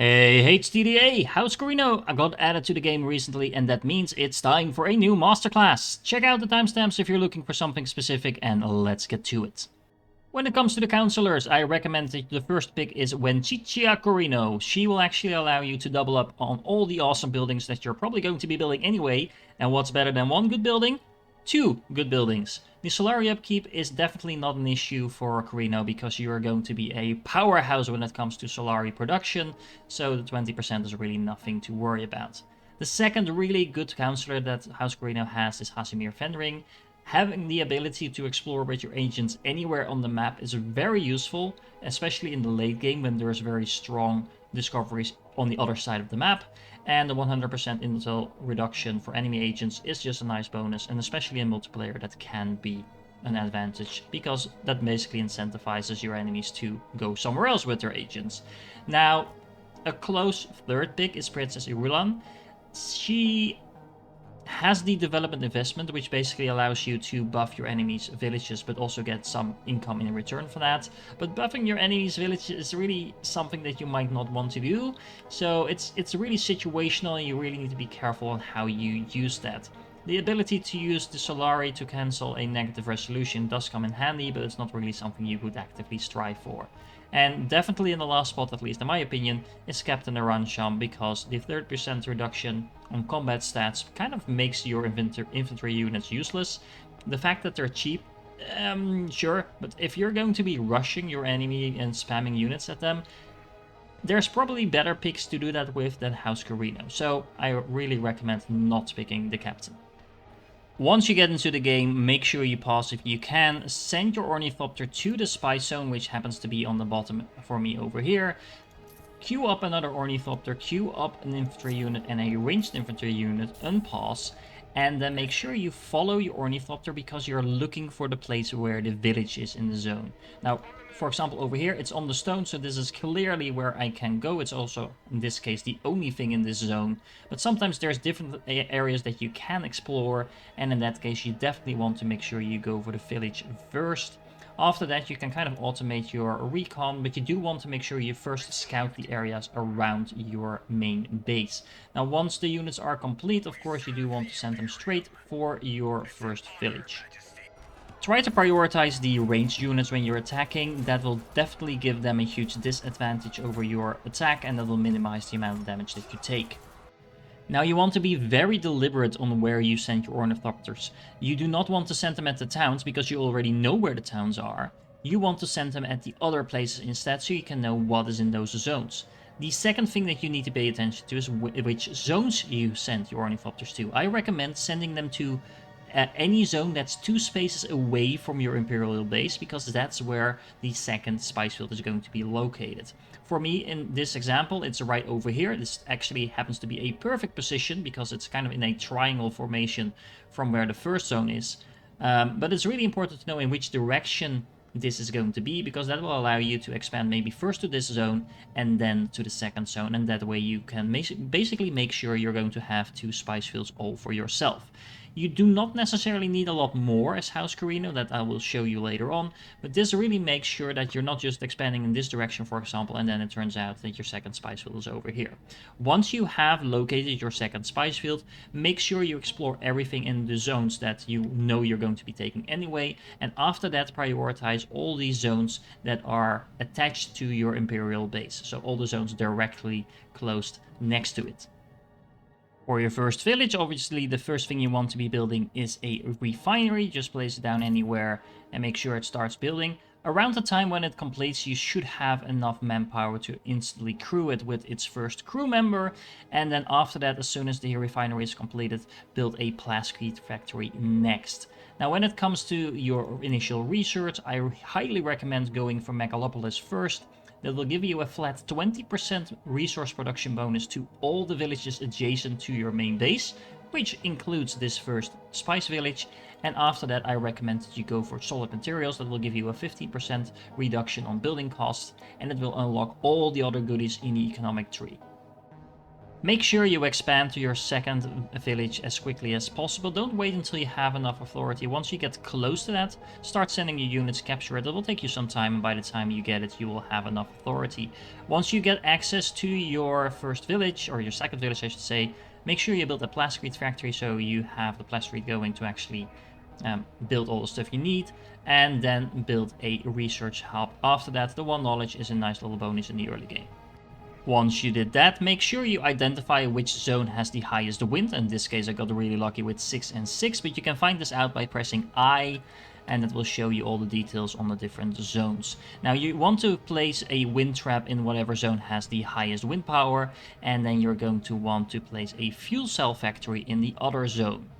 Hey HTDA, House Corrino! I got added to the game recently and that means it's time for a new masterclass. Check out the timestamps if you're looking for something specific and let's get to it. When it comes to the Councilors, I recommend that the first pick is Wenchichia Corrino. She will actually allow you to double up on all the awesome buildings that you're probably going to be building anyway. And what's better than one good building? Two good buildings. The Solari upkeep is definitely not an issue for Corrino because you are going to be a powerhouse when it comes to Solari production, so the 20% is really nothing to worry about. The second really good counselor that House Corrino has is Hasimir Fenring. Having the ability to explore with your agents anywhere on the map is very useful, especially in the late game when there's very strong discoveries on the other side of the map. And the 100% intel reduction for enemy agents is just a nice bonus, and especially in multiplayer that can be an advantage because that basically incentivizes your enemies to go somewhere else with their agents. Now, a close third pick is Princess Irulan. She has the development investment, which basically allows you to buff your enemies' villages, but also get some income in return for that. But buffing your enemies' villages is really something that you might not want to do, so it's really situational, and you really need to be careful on how you use that. The ability to use the Solari to cancel a negative resolution does come in handy, but it's not really something you would actively strive for. And definitely in the last spot, at least in my opinion, is Captain Aransham, because the 30% reduction on combat stats kind of makes your infantry units useless. The fact that they're cheap, sure, but if you're going to be rushing your enemy and spamming units at them, there's probably better picks to do that with than House Corrino, so I really recommend not picking the captain. Once you get into the game, make sure you pause if you can, send your Ornithopter to the spy zone, which happens to be on the bottom for me over here. Queue up another Ornithopter, queue up an infantry unit and a ranged infantry unit, unpause, and then make sure you follow your Ornithopter because you're looking for the place where the village is in the zone. Now, for example, over here, it's on the stone, so this is clearly where I can go. It's also, in this case, the only thing in this zone. But sometimes there's different areas that you can explore, and in that case, you definitely want to make sure you go for the village first. After that, you can kind of automate your recon, but you do want to make sure you first scout the areas around your main base. Now, once the units are complete, of course, you do want to send them straight for your first village. Try to prioritize the ranged units when you're attacking. That will definitely give them a huge disadvantage over your attack, and that will minimize the amount of damage that you take. Now, you want to be very deliberate on where you send your Ornithopters. You do not want to send them at the towns because you already know where the towns are. You want to send them at the other places instead so you can know what is in those zones. The second thing that you need to pay attention to is which zones you send your Ornithopters to. I recommend sending them to any zone that's 2 spaces away from your Imperial base, because that's where the second spice field is going to be located. For me, in this example, it's right over here. This actually happens to be a perfect position because it's kind of in a triangle formation from where the first zone is. But it's really important to know in which direction this is going to be, because that will allow you to expand maybe first to this zone and then to the second zone, and that way you can basically make sure you're going to have 2 spice fields all for yourself. You do not necessarily need a lot more as House Corrino, that I will show you later on, but this really makes sure that you're not just expanding in this direction, for example, and then it turns out that your second spice field is over here. Once you have located your second spice field, make sure you explore everything in the zones that you know you're going to be taking anyway, and after that prioritize all these zones that are attached to your Imperial base, so all the zones directly close next to it. For your first village, obviously the first thing you want to be building is a refinery. Just place it down anywhere and make sure it starts building. Around the time when it completes, you should have enough manpower to instantly crew it with its first crew member. And then after that, as soon as the refinery is completed, build a plascrete factory next. Now, when it comes to your initial research, I highly recommend going for Megalopolis first. That will give you a flat 20% resource production bonus to all the villages adjacent to your main base, which includes this first spice village. And after that, I recommend that you go for solid materials. That will give you a 15% reduction on building costs, and it will unlock all the other goodies in the economic tree. Make sure you expand to your second village as quickly as possible. Don't wait until you have enough authority. Once you get close to that, start sending your units, capture it. It will take you some time, and by the time you get it, you will have enough authority. Once you get access to your first village, or your second village I should say, make sure you build a plasticrete factory so you have the plasticrete going to actually build all the stuff you need, and then build a research hub. After that, the one knowledge is a nice little bonus in the early game. Once you did that, make sure you identify which zone has the highest wind. In this case I got really lucky with 6 and 6, but you can find this out by pressing I, and it will show you all the details on the different zones. Now you want to place a wind trap in whatever zone has the highest wind power, and then you're going to want to place a fuel cell factory in the other zone.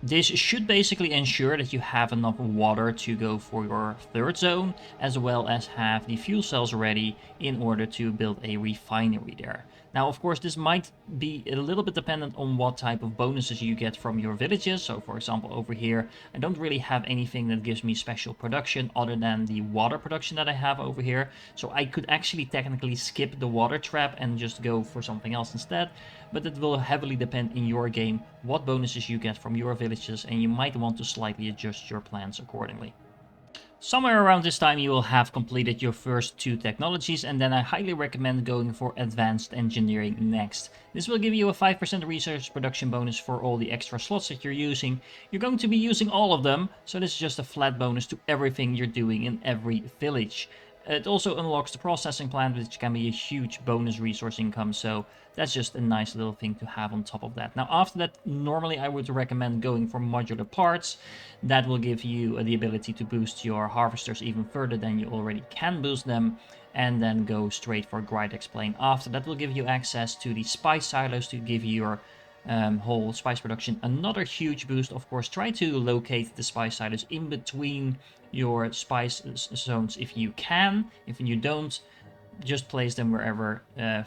This should basically ensure that you have enough water to go for your third zone, as well as have the fuel cells ready in order to build a refinery there. Now, of course, this might be a little bit dependent on what type of bonuses you get from your villages. So, for example, over here, I don't really have anything that gives me special production other than the water production that I have over here. So I could actually technically skip the water trap and just go for something else instead. But it will heavily depend in your game what bonuses you get from your villages, and you might want to slightly adjust your plans accordingly. Somewhere around this time you will have completed your first 2 technologies, and then I highly recommend going for advanced engineering next. This will give you a 5% research production bonus for all the extra slots that you're using. You're going to be using all of them, so this is just a flat bonus to everything you're doing in every village. It also unlocks the processing plant, which can be a huge bonus resource income, so that's just a nice little thing to have on top of that. Now after that, normally I would recommend going for modular parts. That will give you the ability to boost your harvesters even further than you already can boost them, and then go straight for Gridex plane. After that will give you access to the spice silos to give your whole spice production another huge boost. Of course, try to locate the spice silos in between your spice zones if you can. If you don't, just place them wherever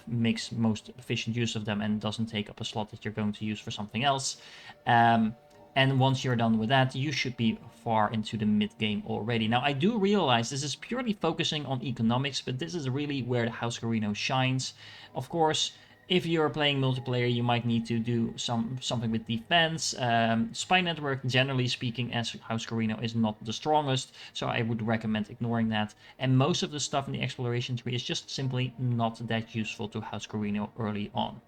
makes most efficient use of them and doesn't take up a slot that you're going to use for something else. And once you're done with that, you should be far into the mid-game already. Now, I do realize this is purely focusing on economics, but this is really where the House Corrino shines. Of course, if you're playing multiplayer, you might need to do something with defense. Spy network, generally speaking, as House Corrino is not the strongest, so I would recommend ignoring that. And most of the stuff in the exploration tree is just simply not that useful to House Corrino early on.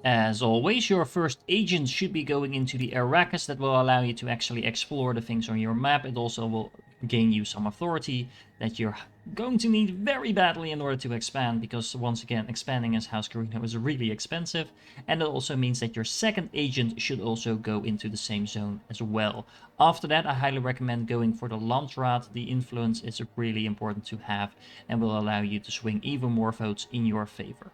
As always, your first agent should be going into the Arrakis. That will allow you to actually explore the things on your map. It also will gain you some authority that you're going to need very badly in order to expand, because once again, expanding as House Corrino is really expensive, and it also means that your second agent should also go into the same zone as well. After that, I highly recommend going for the Landsraad. The influence is really important to have and will allow you to swing even more votes in your favor.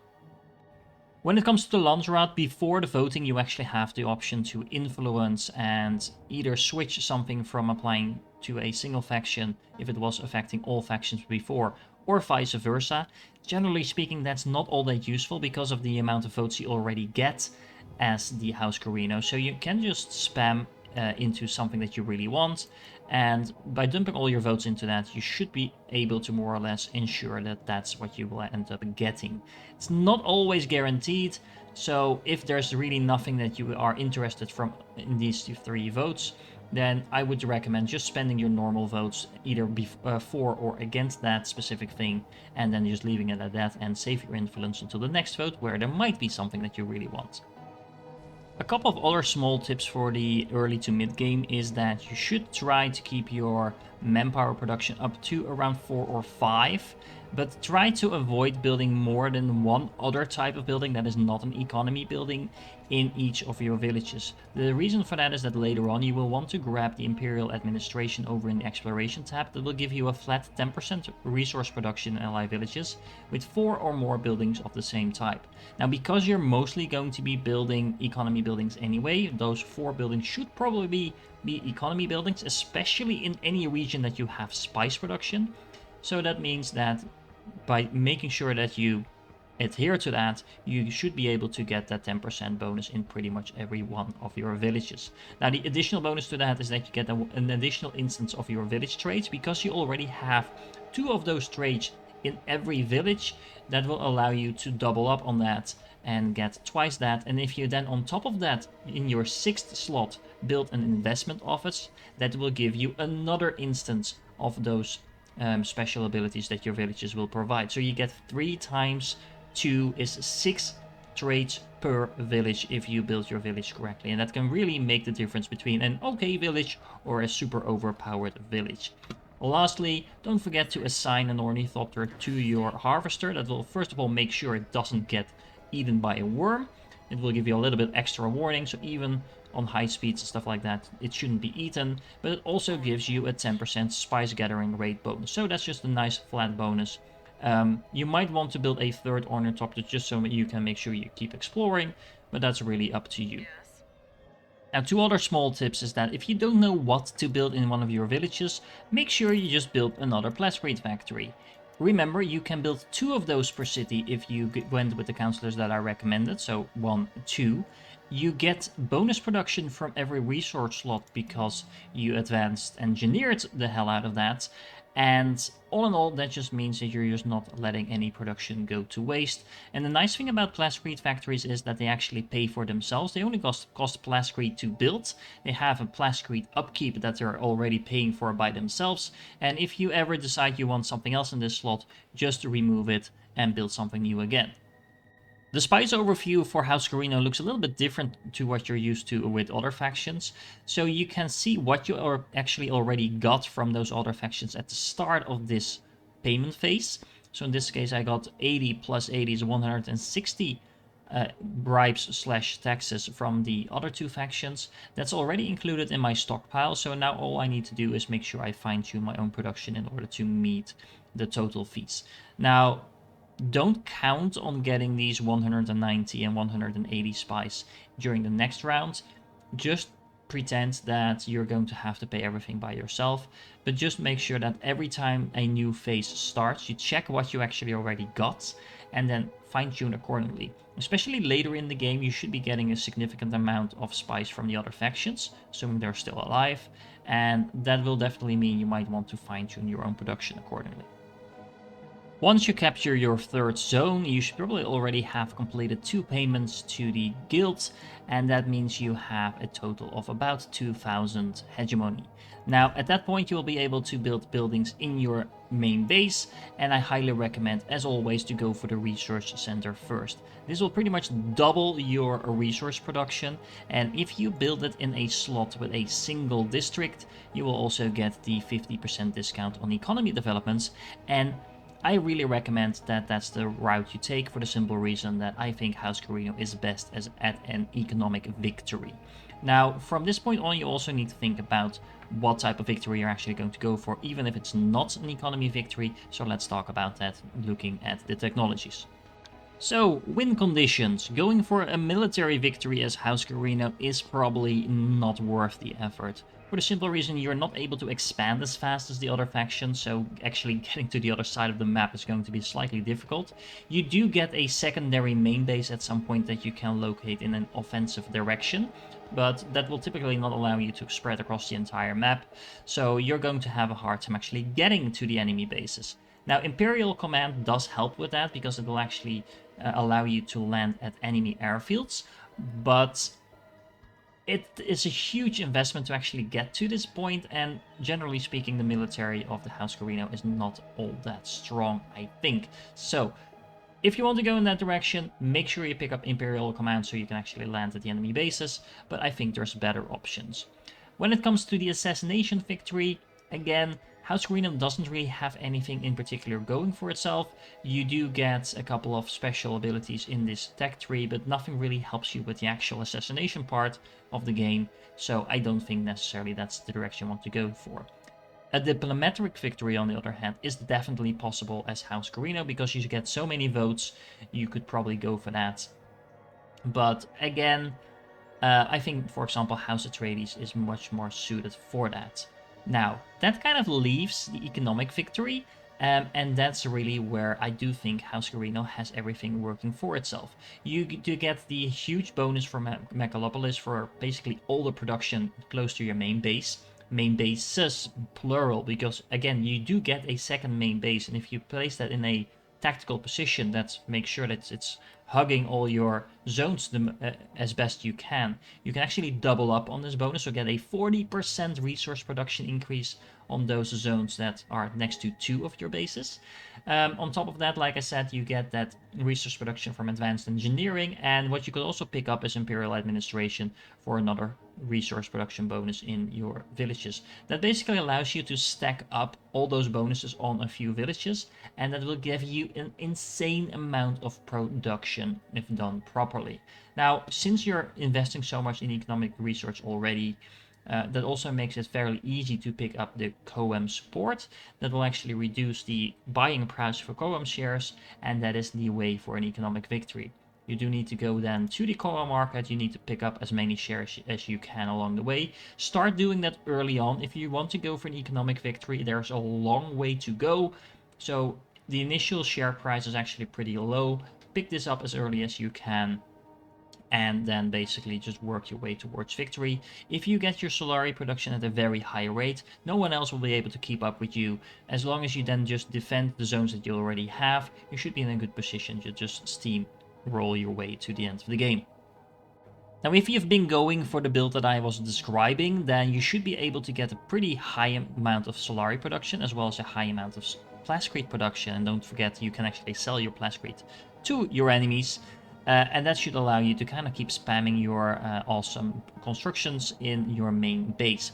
When it comes to the Landsraad, before the voting you actually have the option to influence and either switch something from applying to a single faction if it was affecting all factions before, or vice versa. Generally speaking, that's not all that useful because of the amount of votes you already get as the House Corrino, so you can just spam into something that you really want, and by dumping all your votes into that, you should be able to more or less ensure that that's what you will end up getting. It's not always guaranteed, so if there's really nothing that you are interested from in these 3 votes, then I would recommend just spending your normal votes either for or against that specific thing, and then just leaving it at that and save your influence until the next vote where there might be something that you really want. A couple of other small tips for the early to mid game is that you should try to keep your manpower production up to around 4 or 5, but try to avoid building more than one other type of building that is not an economy building in each of your villages. The reason for that is that later on you will want to grab the Imperial Administration over in the Exploration tab. That will give you a flat 10% resource production in ally villages with 4 or more buildings of the same type. Now, because you're mostly going to be building economy buildings anyway, those 4 buildings should probably be economy buildings, especially in any region that you have spice production. So that means that by making sure that you adhere to that, you should be able to get that 10% bonus in pretty much every one of your villages. Now, the additional bonus to that is that you get an additional instance of your village traits, because you already have 2 of those traits in every village. That will allow you to double up on that and get twice that. And if you then on top of that, in your 6th slot, build an investment office, that will give you another instance of those special abilities that your villages will provide. So you get 3 times 2 is 6 trades per village if you build your village correctly, and that can really make the difference between an okay village or a super overpowered village. Lastly, don't forget to assign an ornithopter to your harvester. That will first of all make sure it doesn't get eaten by a worm. It will give you a little bit extra warning, so even on high speeds and stuff like that, it shouldn't be eaten, but it also gives you a 10% spice gathering rate bonus. So that's just a nice flat bonus. You might want to build a 3rd ornithopter just so you can make sure you keep exploring, but that's really up to you. Now, 2 other small tips is that if you don't know what to build in one of your villages, make sure you just build another plascrete factory. Remember, you can build 2 of those per city if you went with the councilors that I recommended, so 1, 2. You get bonus production from every resource slot because you advanced engineered the hell out of that. And all in all, that just means that you're just not letting any production go to waste. And the nice thing about plascrete factories is that they actually pay for themselves. They only cost plascrete to build. They have a plascrete upkeep that they're already paying for by themselves. And if you ever decide you want something else in this slot, just remove it and build something new again. The spice overview for House Corrino looks a little bit different to what you're used to with other factions. So you can see what you actually already got from those other factions at the start of this payment phase. So in this case, I got 80 plus 80 is 160 bribes / taxes from the other 2 factions. That's already included in my stockpile. So now all I need to do is make sure I fine tune my own production in order to meet the total fees. Now, don't count on getting these 190 and 180 spice during the next round. Just pretend that you're going to have to pay everything by yourself, but just make sure that every time a new phase starts, you check what you actually already got and then fine-tune accordingly. Especially later in the game, you should be getting a significant amount of spice from the other factions, assuming they're still alive, and that will definitely mean you might want to fine-tune your own production accordingly. Once you capture your 3rd zone, you should probably already have completed 2 payments to the guild, and that means you have a total of about 2000 hegemony. Now, at that point, you will be able to build buildings in your main base, and I highly recommend, as always, to go for the research center first. This will pretty much double your resource production, and if you build it in a slot with a single district, you will also get the 50% discount on economy developments, and I really recommend that that's the route you take for the simple reason that I think House Corrino is best at an economic victory. Now, from this point on, you also need to think about what type of victory you're actually going to go for, even if it's not an economy victory. So let's talk about that looking at the technologies. So, win conditions. Going for a military victory as House Corrino is probably not worth the effort. For the simple reason you're not able to expand as fast as the other factions, so actually getting to the other side of the map is going to be slightly difficult. You do get a secondary main base at some point that you can locate in an offensive direction, but that will typically not allow you to spread across the entire map, so you're going to have a hard time actually getting to the enemy bases. Now, Imperial Command does help with that because it will actually allow you to land at enemy airfields, but it is a huge investment to actually get to this point, and generally speaking, the military of the House Corrino is not all that strong, I think. So, if you want to go in that direction, make sure you pick up Imperial Command so you can actually land at the enemy bases, but I think there's better options. When it comes to the Assassination Victory, again, House Corrino doesn't really have anything in particular going for itself. You do get a couple of special abilities in this tech tree, but nothing really helps you with the actual assassination part of the game, so I don't think necessarily that's the direction you want to go for. A diplomatic victory, on the other hand, is definitely possible as House Corrino, because you get so many votes, you could probably go for that. But again, I think, for example, House Atreides is much more suited for that. Now, that kind of leaves the economic victory, and that's really where I do think House Corrino has everything working for itself. You do get the huge bonus from Megalopolis for basically all the production close to your main base. Main bases, plural, because again, you do get a second main base, and if you place that in a tactical position that makes sure that it's hugging all your zones as best you can actually double up on this bonus, so get a 40% resource production increase on those zones that are next to 2 of your bases. On top of that, like I said, you get that resource production from advanced engineering, and what you could also pick up is imperial administration for another resource production bonus in your villages. That basically allows you to stack up all those bonuses on a few villages, and that will give you an insane amount of production if done properly. Now, since you're investing so much in economic research already, that also makes it fairly easy to pick up the COAM support. That will actually reduce the buying price for COAM shares, and that is the way for an economic victory. You do need to go then to the COAM market. You need to pick up as many shares as you can along the way. Start doing that early on. If you want to go for an economic victory, there's a long way to go. So the initial share price is actually pretty low. Pick this up as early as you can, and then basically just work your way towards victory. If you get your Solari production at a very high rate, no one else will be able to keep up with you. As long as you then just defend the zones that you already have, you should be in a good position to just steamroll your way to the end of the game. Now, if you've been going for the build that I was describing, then you should be able to get a pretty high amount of Solari production, as well as a high amount of Plascrete production. And don't forget, you can actually sell your Plascrete to your enemies. And that should allow you to kind of keep spamming your awesome constructions in your main base.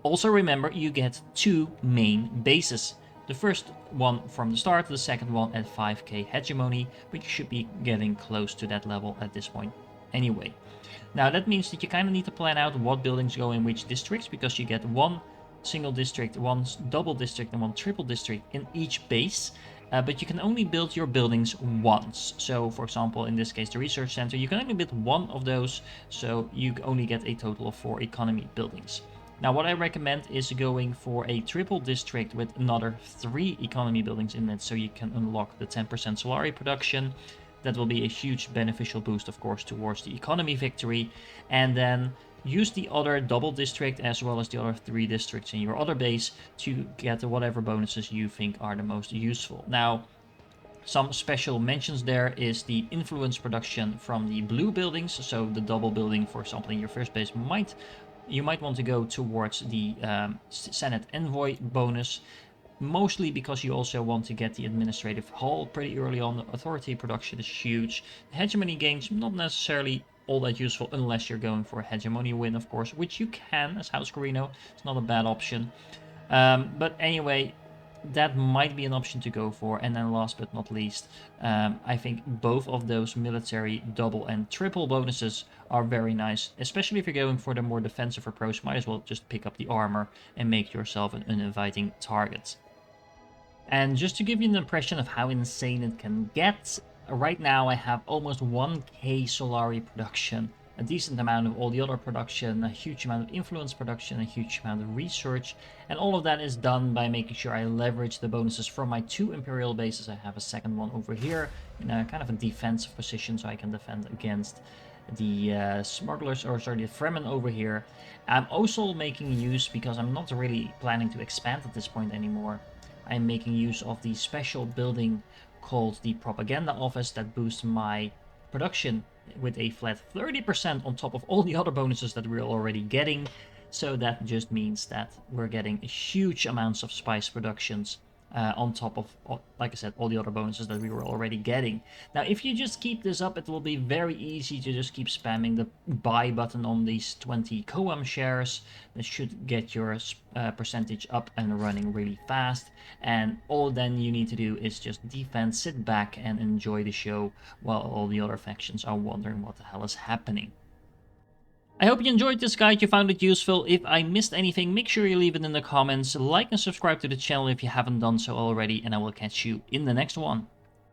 Also remember, you get 2 main bases. The first one from the start, the second one at 5k hegemony, but you should be getting close to that level at this point anyway. Now that means that you kind of need to plan out what buildings go in which districts, because you get 1 single district, 1 double district, and 1 triple district in each base. But you can only build your buildings once. So, for example, in this case, the research center, you can only build 1 of those, so you only get a total of 4 economy buildings. Now, what I recommend is going for a triple district with another 3 economy buildings in it, so you can unlock the 10% Solari production. That will be a huge beneficial boost, of course, towards the economy victory. And then use the other double district as well as the other 3 districts in your other base to get whatever bonuses you think are the most useful. Now, some special mentions there is the influence production from the blue buildings. So the double building, for example, in your first base, you might want to go towards the Senate envoy bonus. Mostly because you also want to get the administrative hall pretty early on. The authority production is huge. The hegemony gains not necessarily all that useful unless you're going for a hegemony win, of course, which you can as House Corrino. It's not a bad option. But anyway, that might be an option to go for. And then last but not least, I think both of those military double and triple bonuses are very nice, especially if you're going for the more defensive approach. Might as well just pick up the armor and make yourself an uninviting target. And just to give you an impression of how insane it can get, right now I have almost 1k Solari production, a decent amount of all the other production, a huge amount of influence production, a huge amount of research, and all of that is done by making sure I leverage the bonuses from my 2 imperial bases. I have a second one over here in a kind of a defensive position, so I can defend against the smugglers, or sorry, the Fremen over here. I'm also making use, because I'm not really planning to expand at this point anymore, I'm making use of the special building called the Propaganda Office that boosts my production with a flat 30% on top of all the other bonuses that we're already getting. So that just means that we're getting huge amounts of spice productions on top of, like I said, all the other bonuses that we were already getting. Now, if you just keep this up, it will be very easy to just keep spamming the buy button on these 20 COAM shares. That should get your percentage up and running really fast. And all then you need to do is just defend, sit back, and enjoy the show while all the other factions are wondering what the hell is happening. I hope you enjoyed this guide, you found it useful. If I missed anything, make sure you leave it in the comments. Like and subscribe to the channel if you haven't done so already, and I will catch you in the next one.